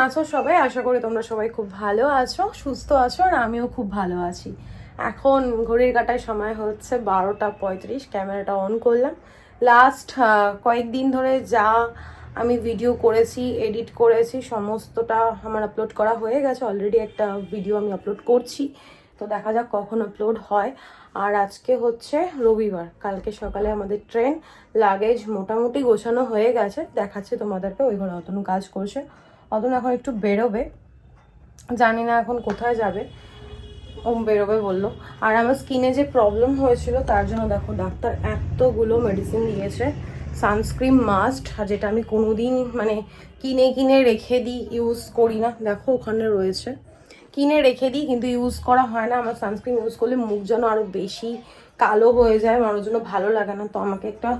আছো সবাই? আশা করি তোমরা সবাই খুব ভালো আছো, সুস্থ আছো, আর আমিও খুব ভালো আছি। এখন ঘড়ির কাঁটায় সময় হচ্ছে 12টা 35। ক্যামেরাটা অন করলাম। লাস্ট কয়েকদিন ধরে যা আমি ভিডিও করেছি, এডিট করেছি, সমস্তটা আমার আপলোড করা হয়ে গেছে। অলরেডি একটা ভিডিও আমি আপলোড করছি, তো দেখা যাক কখন আপলোড হয়। আর আজকে হচ্ছে রবিবার, কালকে সকালে আমাদের ট্রেন। লাগেজ মোটামুটি গোছানো হয়ে গেছে, দেখাচ্ছে তোমাদেরকে। ওই ঘরে অতনু কাজ করছে, অতনু এখন একটু বেরোবে, জানি না এখন কোথায় যাবে, ও বেরোবে বললো। আর আমার স্কিনে যে প্রবলেম হয়েছিল তার জন্য দেখো ডাক্তার এতগুলো মেডিসিন দিয়েছে। সানস্ক্রিন মাস্ট, আর যেটা আমি কোনোদিন মানে কিনে রেখে দিই, ইউজ করি না। দেখো ওখানে রয়েছে, কিনে রেখে দিই কিন্তু ইউজ করা হয় না। আমার সানস্ক্রিন ইউজ করলে মুখ যেন আরও বেশি কালো হয়ে যায়, আমার জন্য ভালো লাগে না। তো আমাকে একটা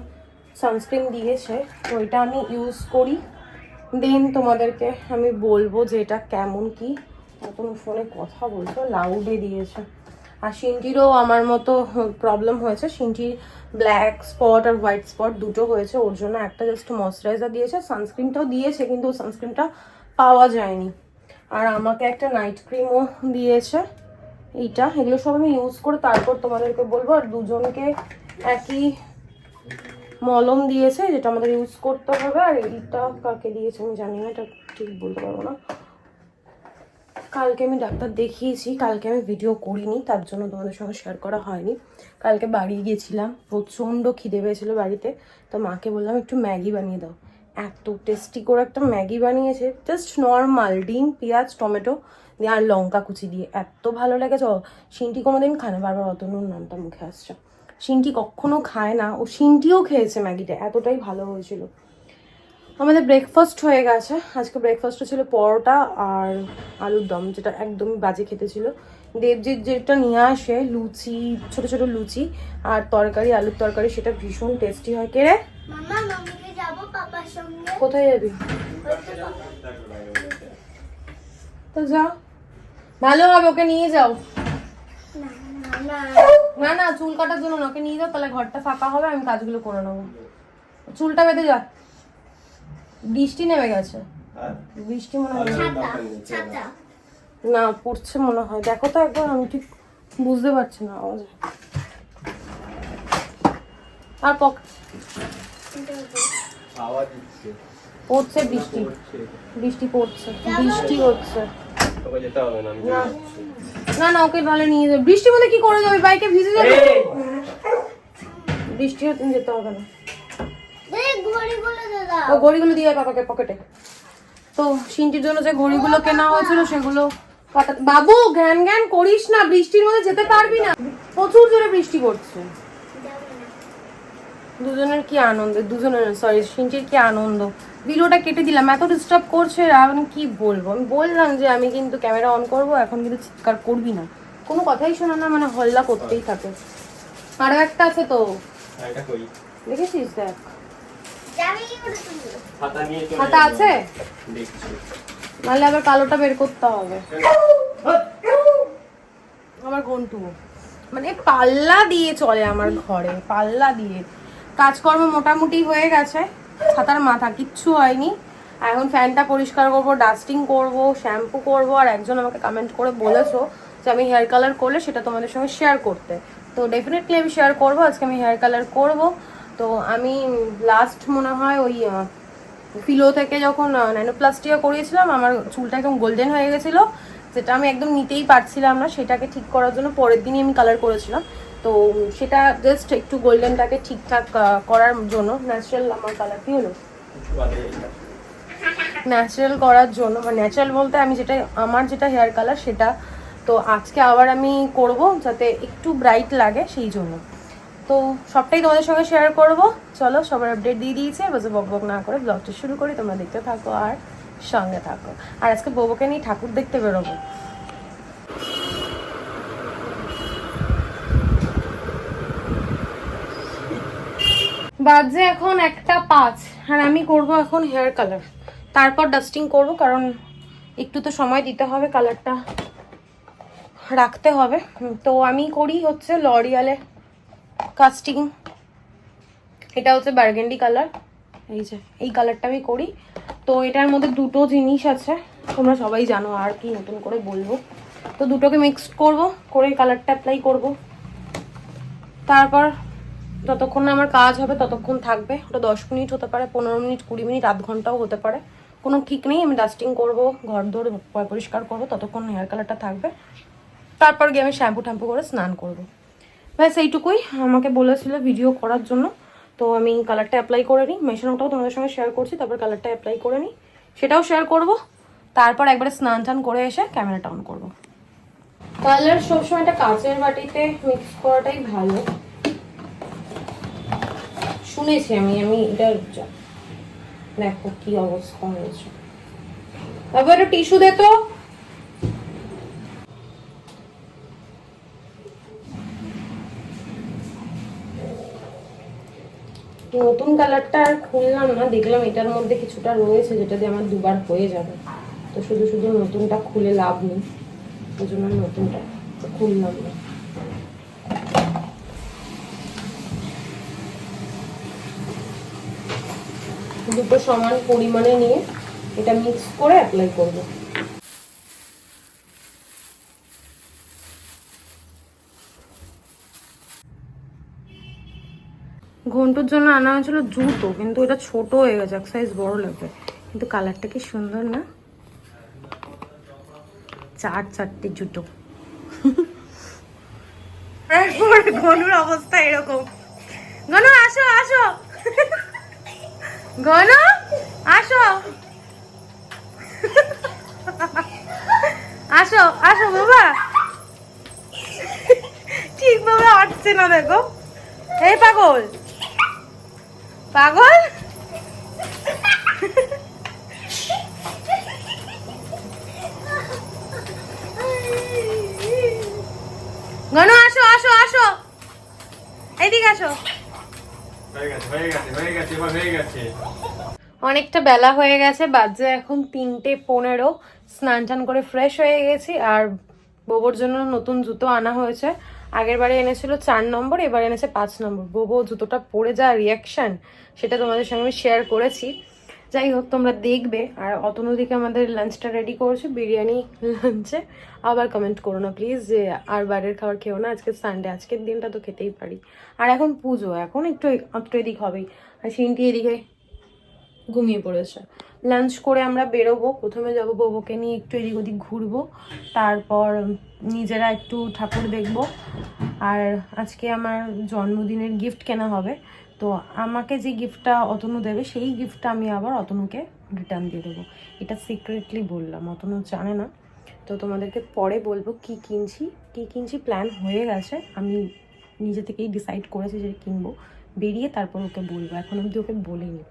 সানস্ক্রিন দিয়েছে, তো এটা আমি ইউজ করি। দেন তোমাদেরকে আমি বলবো যে এটা কেমন কি। এখন ফোনে কথা বলছো, লাউডে দিয়েছে। আর সিনটিরও আমার মতো প্রবলেম হয়েছে, সিনটির ব্ল্যাক স্পট আর হোয়াইট স্পট দুটো হয়েছে। ওর জন্য একটা জাস্ট ময়শ্চারাইজার দিয়েছে, সানস্ক্রিনটাও দিয়েছে কিন্তু সানস্ক্রিনটা পাওয়া যায়নি। আর আমাকে একটা নাইট ক্রিমও দিয়েছে। এগুলো সব আমি ইউজ করে তারপর তোমাদেরকে বলবো। আর দুজনকে একই মলম দিয়েছে যেটা আমাদের ইউজ করতে হবে। আর এইটা কাকে দিয়েছে আমি জানি না, এটা ঠিক বলতে পারবো না। কালকে আমি ডাক্তার দেখিয়েছি, কালকে আমি ভিডিও করিনি, তার জন্য তোমাদের সঙ্গে শেয়ার করা হয়নি। কালকে বাড়ি গিয়েছিলাম, প্রচণ্ড খিদে পেয়েছিল বাড়িতে, তো মাকে বললাম একটু ম্যাগি বানিয়ে দাও। এত টেস্টি করে একটা ম্যাগি বানিয়েছে, জাস্ট নর্মাল ডিম, পেঁয়াজ, টমেটো দিয়ে আর লঙ্কা কুচি দিয়ে, এত ভালো লেগেছে। সিনটি কোনোদিন খায় না, বারবার অতনুর নামটা মুখে আসছে। সিনটি কখনো খায় না, ও সিনটিও খেয়েছে ম্যাগিটা, এতটাই ভালো হয়েছিল। আমাদের ব্রেকফাস্ট হয়ে গেছে। আজকে ব্রেকফাস্টে ছিল পরোটা আর আলুর দম, যেটা একদমই বাজে খেতে ছিল। দেবজিৎ যেটা নিয়ে আসে লুচি, ছোট ছোট লুচি আর তরকারি, আলুর তরকারি, সেটা ভীষণ টেস্টি হয়। কে রে? কোথায় যাবি? তো যাও, ভালো হবে, ওকে নিয়ে যাও। না না, চুল কাটার জন্য ওকে নিয়ে যাও, তাহলে ঘরটা ফাঁকা হবে, আমি কাজগুলো করে নেবো। চুলটা বেঁধে যা। বৃষ্টি নেমে গেছে, বৃষ্টি মনে হয় না পড়ছে মনে হয়। দেখো তো একবার, আমি ঠিক বুঝতে পারছি না আওয়াজ। আর পড়ছে বৃষ্টি, বৃষ্টি পড়ছে, বৃষ্টি হচ্ছে। না না, ওকে তাহলে নিয়ে যাবে। বৃষ্টি বলে কি করে যাবে, বাইকে ভিজে যাবে। বৃষ্টি হতে যেতে হবে না, ও ঘড়িগুলো দিয়ে পাপাকে পকেটে। তো সিনটির জন্য যে ঘড়িগুলো কেনা হয়েছিল সেগুলো বাবু জ্ঞান জ্ঞান করিস না, বৃষ্টির মধ্যে যেতে পারবি না, প্রচুর জোরে বৃষ্টি পড়ছে। দুজনের কি আনন্দ, দুজনের সরি সিনটির কি আনন্দ। ভিডিওটা কেটে দিলাম, এত ডিস্টার্ব করছে। আমি কি বলবো, আমি বললাম যে আমি কিন্তু ক্যামেরা অন করব, এখন কিন্তু চিৎকার করবি না, কোনো কথাই শোনা না, মানে হল্লা করতেই থাকে। আরো একটা আছে তো, দেখেছিস? দেখ খাতা আছে, নাহলে আবার কালোটা বের করতে হবে। আমার ঘন্টু মানে পাল্লা দিয়ে চলে আমার ঘরে, পাল্লা দিয়ে। কাজকর্ম মোটামুটি হয়ে গেছে, ছাতার মাথা কিচ্ছু হয়নি। এখন ফ্যানটা পরিষ্কার করব, ডাস্টিং করব, শ্যাম্পু করব। আর একজন আমাকে কমেন্ট করে বলেছো যে আমি হেয়ার কালার করলে সেটা তোমাদের সঙ্গে শেয়ার করতে, তো ডেফিনেটলি আমি শেয়ার করব। আজকে আমি হেয়ার কালার করব। তো আমি লাস্ট মনে হয় ওই ফিলো থেকে যখন ন্যানোপ্লাস্টিয়া করিয়েছিলাম, আমার চুলটা একদম গোল্ডেন হয়ে গেছিলো, যেটা আমি একদম নিতেই পারছিলাম না। সেটাকে ঠিক করার জন্য পরের দিনই আমি কালার করেছিলাম। তো সেটা জাস্ট একটু গোল্ডেনটাকে ঠিকঠাক করার জন্য, ন্যাচারাল আমার কালার কি হলো, ন্যাচারাল করার জন্য, মানে ন্যাচারাল বলতে আমি যেটা, আমার যেটা হেয়ার কালার সেটা। তো আজকে আবার আমি করব যাতে একটু ব্রাইট লাগে, সেই জন্য। তো সবটাই তোমাদের সঙ্গে শেয়ার করব। চলো, সবার আপডেট দিয়ে দিয়েছে, বসে বক না করে ব্লগটা শুরু করি। তোমরা দেখতে থাকো আর সঙ্গে থাকো। আর আজকে বউকে নিয়ে ঠাকুর দেখতে বেরোবো। বাজে এখন 1:05, আর আমি করব এখন হেয়ার কালার, তারপর ডাস্টিং করব, কারণ একটু তো সময় দিতে হবে, কালারটা রাখতে হবে। তো আমি করি হচ্ছে লরিয়ালে কাস্টিং, এটা হচ্ছে বার্গেন্ডি কালার, এই যে এই কালারটা আমি করি। তো এটার মধ্যে দুটো জিনিস আছে, তোমরা সবাই জানো, আর কি নতুন করে বলবো। তো দুটোকে মিক্সড করব, করে কালারটা অ্যাপ্লাই করব। তারপর যতক্ষণ না আমার কাজ হবে ততক্ষণ থাকবে। ওটা 10 মিনিট হতে পারে, 15 মিনিট, 20 মিনিট, আধ ঘন্টাও হতে পারে, কোনো ঠিক নেই। আমি ডাস্টিং করব, ঘর ধরে পরিষ্কার করবো, ততক্ষণ হেয়ার কালারটা থাকবে। তারপর গিয়ে আমি শ্যাম্পু ট্যাম্পু করে স্নান করব। ব্যাস এইটুকুই। আমাকে বলেছিল ভিডিও করার জন্য, তো আমি কালারটা অ্যাপ্লাই করে নিই। মেশানোটাও তোমাদের সঙ্গে শেয়ার করছি, তারপর কালারটা অ্যাপ্লাই করে নিই, সেটাও শেয়ার করব। তারপর একবারে স্নান টান করে এসে ক্যামেরাটা অন করবো। কালার সবসময় একটা কাঁচের বাটিতে মিক্স করাটাই ভালো শুনেছি আমি। এটা দেখো কি অবস্থা হয়েছে। তারপর একটা টিস্যু দে তো। নতুন কালারটা আর খুললাম না, দেখলাম এটার মধ্যে কিছুটা রয়েছে যেটা দিয়ে আমার দুবার হয়ে যাবে। তো শুধু শুধু নতুনটা খুলে লাভ নেই, ওই জন্য নতুনটা খুললাম না। দুটো সমান পরিমাণে নিয়ে এটা মিক্স করে অ্যাপ্লাই করব। ঘন্টুর জন্য আনা হয়েছিল জুতো, কিন্তু এটা ছোট হয়ে গেছে, এক সাইজ বড় লাগবে। কিন্তু কালারটা কি সুন্দর না, 4 জুতো। গনুর অবস্থা এরকম। গনু আসো আসো, গনু আসো আসো আসো বাবা। ঠিকভাবে আসছে না, দেখো। এই পাগল পাগল। গনু আসো আসো আসো, এইদিকে আসো। অনেকটা বেলা হয়ে গেছে, বাজে এখন 3:15। স্নান টান করে ফ্রেশ হয়ে গেছি। আর বোবোর জন্য নতুন জুতো আনা হয়েছে। আগের বারে এনেছিল 4 নম্বর, এবার এনেছে 5 নম্বর। বোবো জুতোটা পরে যা রিয়াকশন, সেটা তোমাদের সঙ্গে আমি শেয়ার করেছি। যাই হোক, তোমরা দেখবে। আর অতনদিকে আমাদের লাঞ্চটা রেডি করেছে, বিরিয়ানি লাঞ্চে। আবার কমেন্ট করো না প্লিজ যে আর বাইরের খাবার খেও না, আজকে সানডে, আজকের দিনটা তো খেতেই পারি। আর এখন পুজো, এখন একটু এদিক হবেই। আর সিনটি এদিকে ঘুমিয়ে পড়েছে। লাঞ্চ করে আমরা বেরোবো, প্রথমে যাবো বোবোকে নিয়ে একটু এদিক ওদিক ঘুরবো, তারপর নিজেরা একটু ঠাকুর দেখবো। আর আজকে আমার জন্মদিনের গিফট কেনা হবে, তো আমাকে যে গিফটটা অতনু দেবে সেই গিফটটা আমি আবার অতনুকে রিটার্ন দিয়ে দেবো। এটা সিক্রেটলি বললাম, অতনু জানে না। তো তোমাদেরকে পরে বলবো কি কিনছি প্ল্যান হয়ে গেছে। আমি নিজে থেকেই ডিসাইড করেছি যে কিনবো, বেরিয়ে তারপর ওকে বলবো। এখন অবধি ওকে বলিনি।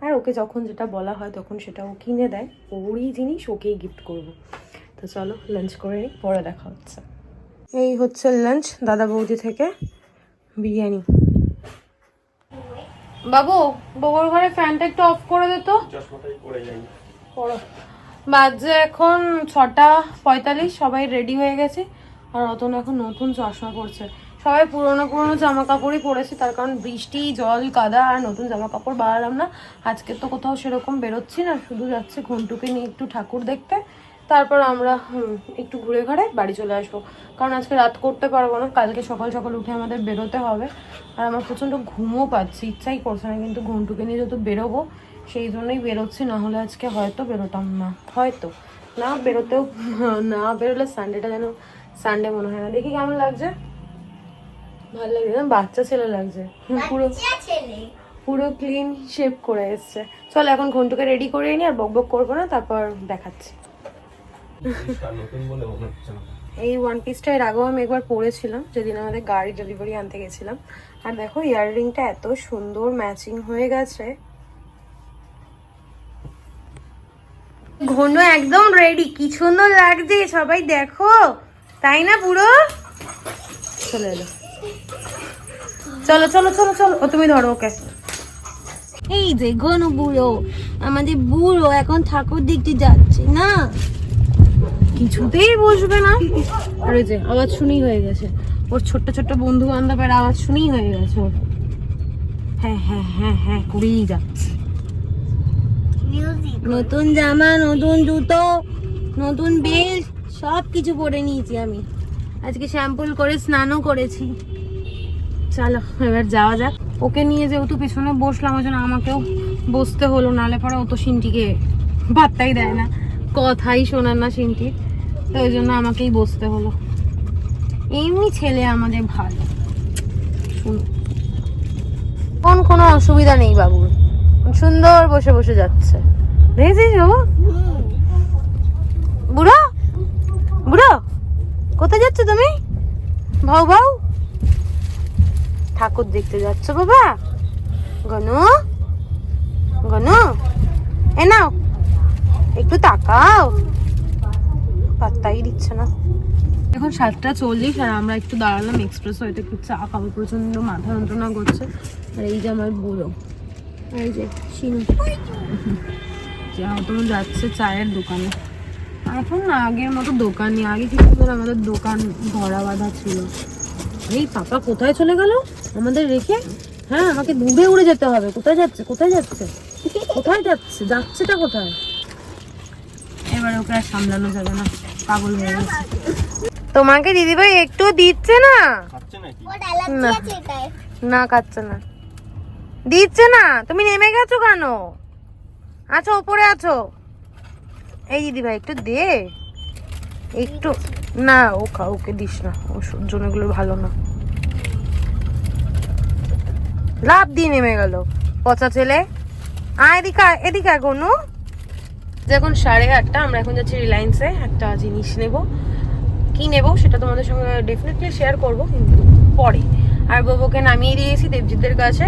আর ওকে যখন যেটা বলা হয় তখন সেটা ও কিনে দেয়, ওরই জিনিস ওকেই গিফট করবো। তো চলো লাঞ্চ করে নিই, পরে দেখা হচ্ছে। এই হচ্ছে লাঞ্চ দাদা বৌদি থেকে, বিরিয়ানি। বাবু, বউর ঘরে ফ্যানটা একটু অফ করে দে তো। বাজে এখন 6:45, সবাই রেডি হয়ে গেছে। আর অতন এখন নতুন চশমা পরছে। সবাই পুরোনো জামা কাপড়ই পরেছে, তার কারণ বৃষ্টি, জল, কাদা, আর নতুন জামা কাপড় বাড়ালাম না। আজকে তো কোথাও সেরকম বেরোচ্ছি না, শুধু যাচ্ছে ঘন্টুকে নিয়ে একটু ঠাকুর দেখতে। তারপর আমরা একটু ঘুরে ঘাড়ে বাড়ি চলে আসবো, কারণ আজকে রাত করতে পারবো না। কালকে সকাল সকাল উঠে আমাদের বেরোতে হবে। আর আমার প্রচণ্ড ঘুমও পাচ্ছি, ইচ্ছাই করছে না, কিন্তু ঘন্টুকে নিয়ে যত বেরোবো সেই জন্যই বেরোচ্ছি। না হলে আজকে হয়তো বেরোতাম না, হয়তো না বেরোতেও, না বেরোলে সানডেটা যেন সানডে মনে হয় না। দেখি কেমন লাগছে, ভালো লাগছে না? বাচ্চা ছেলে লাগছে, পুরো ক্লিন শেপ করে এসছে। চল এখন ঘন্টুকে রেডি করে নি, আর বকবক করবো না, তারপর দেখাচ্ছি। এই ওয়ান পিসটা এর আগেও আমি একবার পরেছিলাম, যেদিন আমাদের গাড়ি ডেলিভারি আনতে গেছিলাম। আর দেখো ইয়াররিংটা এত সুন্দর ম্যাচিং হয়ে গেছে। ঘন একদম রেডি, কি সুন্দর লাগছে সবাই দেখো, তাই না বুড়ো? চলে এলো, চলো চলো চলো চলো, ও তুমি ধরো ওকে। এই যে ঘনু বুড়ো, আমাদের বুড়ো এখন ঠাকুর দেখতে যাচ্ছে না, কিছুতেই বসবে না। আর ওই যে আওয়াজ শুনেই হয়ে গেছে ওর, ছোট্ট ছোট্ট বন্ধু বান্ধবের আওয়াজ শুনেই হয়ে গেছে ওর। হ্যাঁ হ্যাঁ হ্যাঁ হ্যাঁ করেই যাচ্ছে। নতুন জামা, নতুন জুতো, নতুন বেল সব কিছু পরে নিয়েছি আমি। আজকে শ্যাম্পুল করে স্নানও করেছি। চলো এবার যাওয়া যাক। ওকে নিয়ে যেহেতু পেছনে বসলাম ওই জন্য আমাকেও বসতে হলো, নালে পরে ও তো সিনটিকে পাত্তাই দেয় না, কথাই শোনার না সিনটির, তো ওই জন্য আমাকেই বসতে হলো। এমনি ছেলে আমাদের ভালো, কোনো অসুবিধা নেই বাবুর, সুন্দর বসে বসে যাচ্ছে। দেখেছিস বাবু? বুড়ো বুড়ো কোথায় যাচ্ছ তুমি? ভাউ ভাউ ঠাকুর দেখতে যাচ্ছ বাবা? গনু গনু এ নাও একটু তাকাও, পাত্তাই দিচ্ছে না। এখন 7:40 আর আমরা একটু দাঁড়ালাম এক্সপ্রেস হয়তো একটু চা খাবো, প্রচন্ড মাথা যন্ত্রণা করছে। আর এই যে আমার বুড়ো, এই যে শিনু যা তোমার যাচ্ছে চায়ের দোকানে। এখন না আগের মতো দোকান নেই, আগে কিছু করে আমাদের দোকান ধরা বাঁধা ছিল। এই পাপা কোথায় চলে গেল আমাদের রেখে? হ্যাঁ আমাকে ডুবে উড়ে যেতে হবে। কোথায় যাচ্ছে কোথায় যাচ্ছে কোথায় যাচ্ছে, যাচ্ছেটা কোথায়? এবার ওকে আর সামলানো যাবে না, পাগল হয়ে গেছে। তোমাকে দিদিভাই একটু দিচ্ছে না? না খাচ্ছে না, দিচ্ছে না। তুমি নেমে গেছো কেন? আছো উপরে আছো। এই দিদিভাই একটু দে, একটু না। ও খা, ওকে দিস না, ওর জন্য এগুলো ভালো না। লাভ দিয়ে নেমে গেল পচা ছেলে। এদিকে এদিকে এখনো এখন 8:30। আমরা এখন যাচ্ছি রিলায়েন্সে, একটা জিনিস নেব। কি নেব সেটা তোমাদের সঙ্গে ডেফিনেটলি শেয়ার করবো, কিন্তু পরে। আর বাবুকে নামিয়ে দিয়েছি দেবজিৎদের কাছে।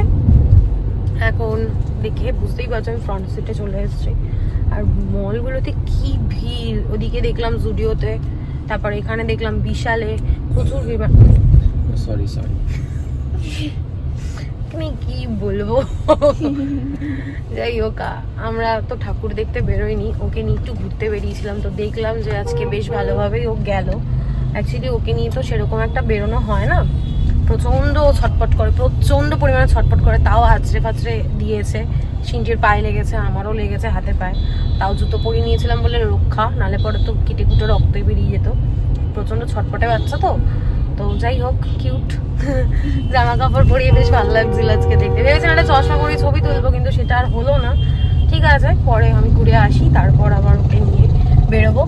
এখন দেখে বুঝতেই পারছো আমি ফ্রন্ট সিটে চলে এসেছি। আর মলগুলোতে কি ভিড়, ওদিকে দেখলাম জুডিওতে, তারপর এখানে দেখলাম বিশালে প্রচুর ভিড়। সরি আমি কি বলবো। যাই হোক, আমরা তো ঠাকুর দেখতে বেরোইনি, ওকে নিয়ে একটু ঘুরতে বেরিয়েছিলাম। তো দেখলাম যে আজকে বেশ ভালোভাবেই ও গেল। অ্যাকচুয়ালি ওকে নিয়ে তো সেরকম একটা বেরোনো হয় না, প্রচন্ড ছটপট করে, প্রচন্ড পরিমাণে ছটপট করে। তাও আছড়ে ফাছড়ে দিয়েছে, সিনটির পায়ে লেগেছে, আমারও লেগেছে হাতে পায়ে। তাও জুতো পরিয়ে নিয়েছিলাম বলে রক্ষা, নালে পরে তো কেটে কুটে রক্তই বেরিয়ে যেত। প্রচন্ড ছটপটে বাচ্চা তো। তো যাই হোক, কিউট জামা কাপড় পরিয়ে বেশ ভালো লাগছিল আজকে দেখতে। ভেবেছিলাম একটা চশমা পরে ছবি তুলবো, কিন্তু সেটা আর হলো না। ঠিক আছে, পরে আমি ঘুরে আসি, তারপর আবার ওকে নিয়ে বেরোবো,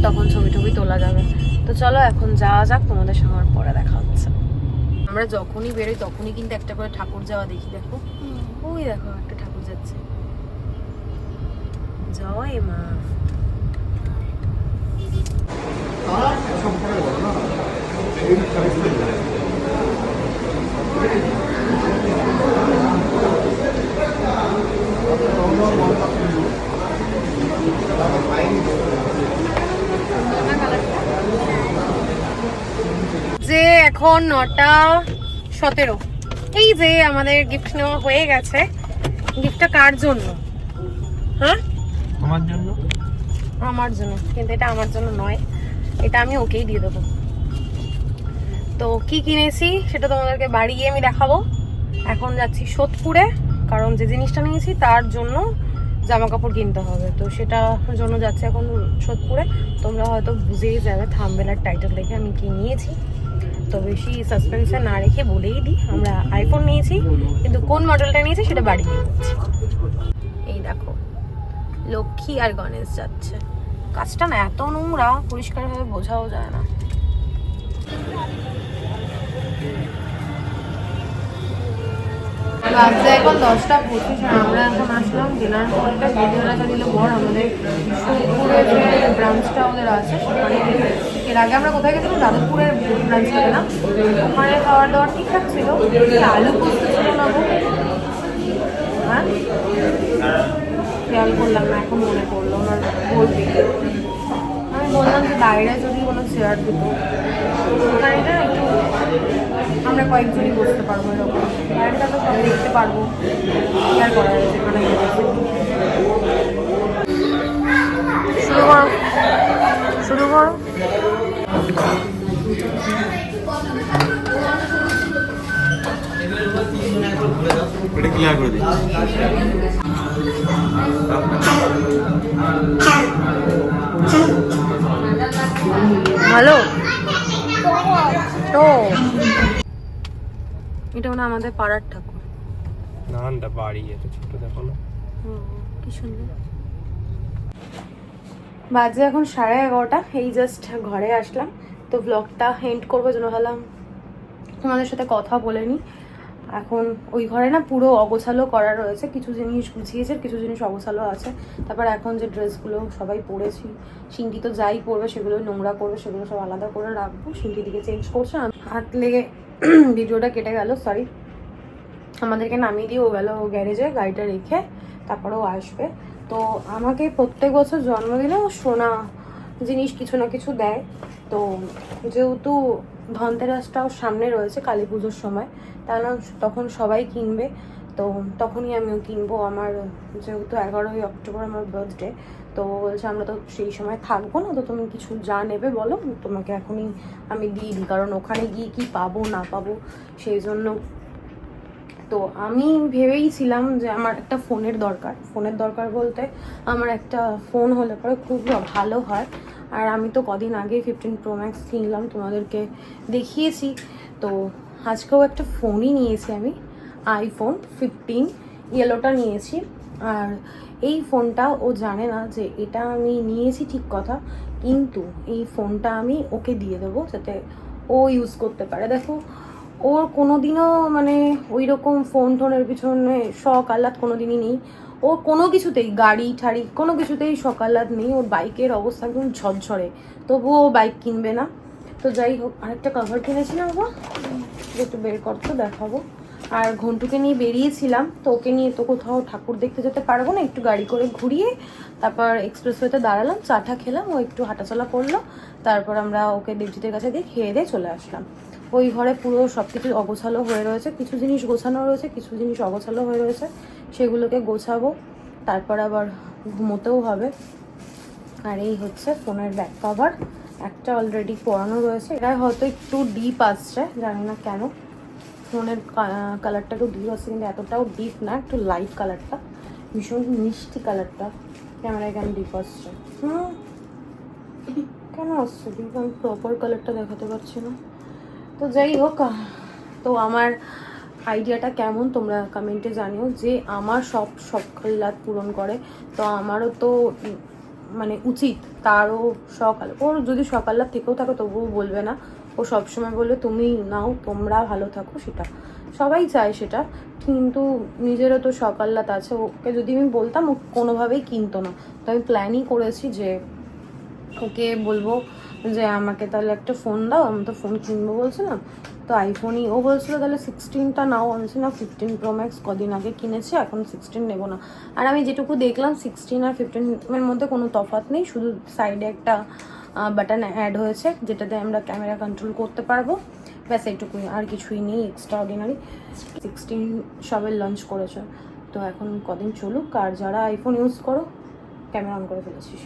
তখন ছবি টবি তোলা যাবে। তো চলো এখন যাওয়া যাক, তোমাদের সঙ্গে আর পরে দেখা হচ্ছে। আমরা যখনই বেরোই তখনই কিন্তু একটা করে ঠাকুর যাওয়া দেখি। দেখো ওই দেখো একটা ঠাকুর যাচ্ছে, জয় মা। যে এখন 9:17। এই যে আমাদের গিফট নেওয়া হয়ে গেছে। গিফটটা কার জন্য? হ্যাঁ আমার জন্য। আমার জন্য, কিন্তু এটা আমার জন্য নয়, এটা আমি ওকেই দিয়ে দেবো। তো কি কিনেছি সেটা তোমাদেরকে বাড়ি গিয়ে আমি দেখাবো। এখন যাচ্ছি সোদপুরে, কারণ যে জিনিসটা নিয়েছি তার জন্য জামা কাপড় কিনতে হবে, তো সেটার জন্য যাচ্ছে এখন সোদপুরে। তোমরা হয়তো বুঝেই যাবে থাম্বনেল আর টাইটেল দেখে আমি কি নিয়েছি। তো বেশি সাসপেন্সে না রেখে বলেই দিই, আমরা আইফোন নিয়েছি, কিন্তু কোন মডেলটা নিয়েছি সেটা বাড়ি গিয়ে বলছি। এই দেখো লক্ষ্মী আর গণেশ যাচ্ছে। কাজটা না এত নোংরা, পরিষ্কারভাবে বোঝাও যায় না। বাজে এখন 10:25। আমরা এখন আসলাম ডিনার করতে। ভিডিওটা দিল বর আমাদের সোদপুরের যে ব্রাঞ্চটা আমাদের আছে সেখানে। এর আগে আমরা কোথায় গেছিলাম? যাদবপুরের ব্রাঞ্চে গেলাম। ওখানে খাওয়ার দাওয়ার ঠিকঠাক ছিল, আলু পোস্ত ছিল না গো। হ্যাঁ খেয়াল করলাম না, এখন মনে পড়লো ওনার বলতে। আমি বললাম যে বাইরে যদি কোনো চেয়ার দিত ওখানে একটু আমরা কয়েকজনই বসতে পারবো, এরকম বাইরেটা তো সব দেখতে পারবো। শেয়ার করা যায় সেখানে। শুরু করো শুরু করো। এটা ক্লিয়ার করে দিচ্ছি। ভালো তো এটা মানে আমাদের পাড়ার ঠাকুর। নানটা বাড়ি এত ছোট দেখো না। কি সুন্দর। বাজে এখন 11:30, এই জাস্ট ঘরে আসলাম, তো ব্লগটা এন্ড করবো জন্য ভাবলাম তোমাদের সাথে কথা বলে নি। এখন ওই ঘরে না পুরো অগোছালো করা রয়েছে, কিছু জিনিস গুছিয়েছে, কিছু জিনিস অগোছালো আছে। তারপর এখন যে ড্রেসগুলো সবাই পরেছি, সিঙ্কি তো যাই পরবে সেগুলো নোংরা করবে, সেগুলো সব আলাদা করে রাখবো। সিঙ্কি দিকে চেঞ্জ করছে, হাত লেগে ভিডিওটা কেটে গেল, সরি। আমাদেরকে নামিয়ে দিয়ে ও গেল গ্যারেজে গাড়িটা রেখে, তারপরেও আসবে। তো আমাকে প্রত্যেক বছর জন্মদিনে ও সোনা জিনিস কিছু না কিছু দেয়। তো যেহেতু ধনতেরাসটাও সামনে রয়েছে কালী পুজোর সময়, তাহলে তখন সবাই কিনবে, তো তখনই আমিও কিনবো। আমার যেহেতু 11ই অক্টোবর আমার বার্থডে, তো বলছে আমরা তো সেই সময় থাকবো না, তো তুমি কিছু যা নেবে বলো, তোমাকে এখনই আমি দিয়ে দিই, কারণ ওখানে গিয়ে কি পাবো না পাবো সেই জন্য। তো আমি ভেবেইছিলাম যে আমার একটা ফোনের দরকার বলতে আমার একটা ফোন হলে পরে খুব ভালো হয়। আর আমি তো কদিন আগে 15 Pro Max কিনলাম, তোমাদেরকে দেখিয়েছি। তো আজকেও একটা ফোনই নিয়েছি আমি, iPhone 15 ইয়েলোটা নিয়েছি। আর এই ফোনটা ও জানে না যে এটা আমি নিয়েছি ঠিক কথা, কিন্তু এই ফোনটা আমি ওকে দিয়ে দেবো যাতে ও ইউজ করতে পারে। দেখো ওর কোনোদিনও মানে ওই রকম ফোন টোনের পিছনে শখ আহ্লাদ কোনোদিনই নেই। ওর কোনো কিছুতেই গাড়ি ঠাড়ি কোনো কিছুতেই শখ আহ্লাদ নেই। ওর বাইকের অবস্থা একদম ঝরঝরে, তবুও ও বাইক কিনবে না। তো যাই হোক, আরেকটা কভার কিনেছি না বাবা, একটু বের করতো দেখাবো। আর ঘন্টুকে নিয়ে বেরিয়েছিলাম, তো ওকে নিয়ে তো কোথাও ঠাকুর দেখতে যেতে পারবো না, একটু গাড়ি করে ঘুরিয়ে তারপর এক্সপ্রেসওয়েতে দাঁড়ালাম, চাটা খেলাম, ও একটু হাঁটাচলা করলো, তারপর আমরা ওকে দেবজিতের কাছে দিয়ে খেয়ে দিয়ে চলে আসলাম। ওই ঘরে পুরো সব কিছু অগোছালো হয়ে রয়েছে, কিছু জিনিস গোছানো রয়েছে, কিছু জিনিস অগোছালো হয়ে রয়েছে, সেগুলোকে গোছাবো, তারপর আবার ঘুমোতেও হবে। আর এই হচ্ছে ফোনের ব্যাক কভার, একটা অলরেডি পরানো রয়েছে, এটা হয়তো একটু ডিপ আসছে, জানি না কেন। ফোনের কালারটা একটু ডিপ আসছে, কিন্তু এতটাও ডিপ না, একটু লাইট কালারটা, ভীষণ মিষ্টি কালারটা। ক্যামেরায় কেন ডিপ আসছে? কেন আসছে ডিপ? আমি প্রপার কালারটা দেখাতে পারছি না। তো যাই হোক, তো আমার আইডিয়াটা কেমন তোমরা কমেন্টে জানিও। যে আমার সব আহ্লাদ পূরণ করে, তো আমারও তো মানে উচিত তারও শখ আহ্লাদ। ওর যদি শখ আহ্লাদ থেকেও থাকে তবুও বলবে না, ও সবসময় বলবে তুমি নাও, তোমরা ভালো থাকো, সেটা সবাই চায় সেটা, কিন্তু নিজেরও তো শখ আহ্লাদ আছে। ওকে যদি আমি বলতাম ও কোনোভাবেই কিনতো না, তো আমি প্ল্যানই করেছি যে ওকে বলবো যে আমাকে তাহলে একটা ফোন দাও, আমি তো ফোন কিনবো বলছিলাম, তো আইফোনই ও বলছিল তাহলে 16টা নাও। আমি না 15 Pro Max কদিন আগে কিনেছি, এখন 16 নেবো না। আর আমি যেটুকু দেখলাম 16 আর 15 এর মধ্যে কোনো তফাৎ নেই, শুধু সাইডে একটা বাটন অ্যাড হয়েছে যেটাতে আমরা ক্যামেরা কন্ট্রোল করতে পারবো, ব্যাস এইটুকুই, আর কিছুই নেই এক্সট্রা অর্ডিনারি। 16 সবে লঞ্চ করেছে, তো এখন কদিন চলুক। আর যারা আইফোন ইউজ করো, ক্যামেরা অন করে ফেলেছিস,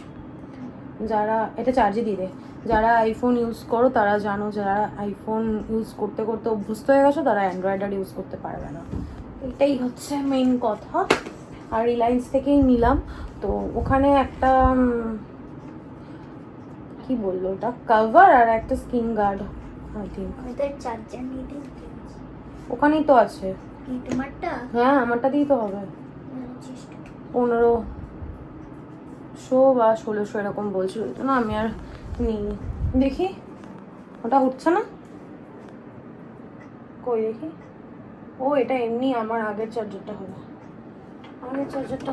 যারা এটা চার্জে দিয়ে দেয়, যারা আইফোন ইউজ করো তারা জানো, যারা আইফোন ইউজ করতে করতে অভ্যস্ত হয়ে গেছো তারা অ্যান্ড্রয়েড আর ইউজ করতে পারবে না, এটাই হচ্ছে মেইন কথা। আর রিলায়েন্স থেকেই নিলাম, তো ওখানে একটা কি বললো ওটা, কভার আর একটা স্ক্রিন গার্ড ওখানেই তো আছে। হ্যাঁ আমারটা দিয়েই তো হবে, 1500 বা 1600 এরকম বলছিল, তো না আমি আর নিই। দেখি ওটা উঠছে না, কই দেখি। ও এটা এমনি আমার আগের চার্জারটা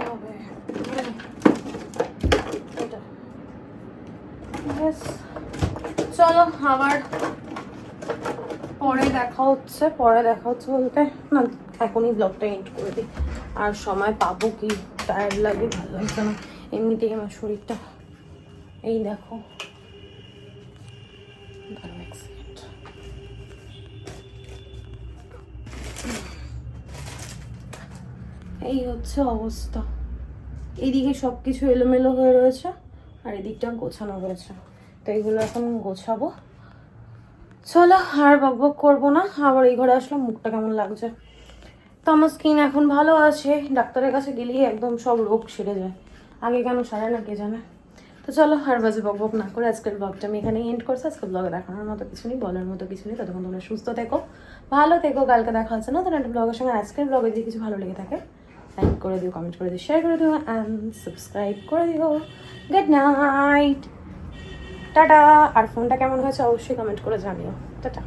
হবে, এটা। চলো আবার পরে দেখা হচ্ছে বলতে না, এখনই ব্লগটা এন্ড করে দিই। আর সময় পাবো কি, টায়ার্ড লাগে, ভালো লাগছে না এমনিতেই আমার শরীরটা। এই দেখো, এই হচ্ছে অবস্থা। এইদিকে সব কিছু এলোমেলো হয়ে রয়েছে আর এদিকটা গোছানো হয়েছে, তো এইগুলো এখন গোছাবো। চলো আর বকবক করবো না, আবার এই ঘরে আসলাম, মুখটা কেমন লাগছে। তো আমার স্কিন এখন ভালো আছে, ডাক্তারের কাছে গেলেই একদম সব রোগ সেরে যায়, আগে কেন সারে না কে জানে। তো তো চলো আর বাজে বক বক না করে আজকের ব্লগটা আমি এখানে এন্ড করছি। আজকের ব্লগে দেখানোর মতো কিছু নেই, বলার মতো কিছু নেই। ততক্ষণ তোমরা সুস্থ থেকো, ভালো থেকো। কালকে দেখা হচ্ছে নতুন একটা ব্লগের সঙ্গে। আজকের ব্লগে যদি কিছু ভালো লেগে থাকে লাইক করে দিও, কমেন্ট করে দিও, শেয়ার করে দিও অ্যান্ড সাবস্ক্রাইব করে দিও। Good night, tata. আর ফোনটা কেমন হয়েছে অবশ্যই কমেন্ট করে জানিও। টাটা।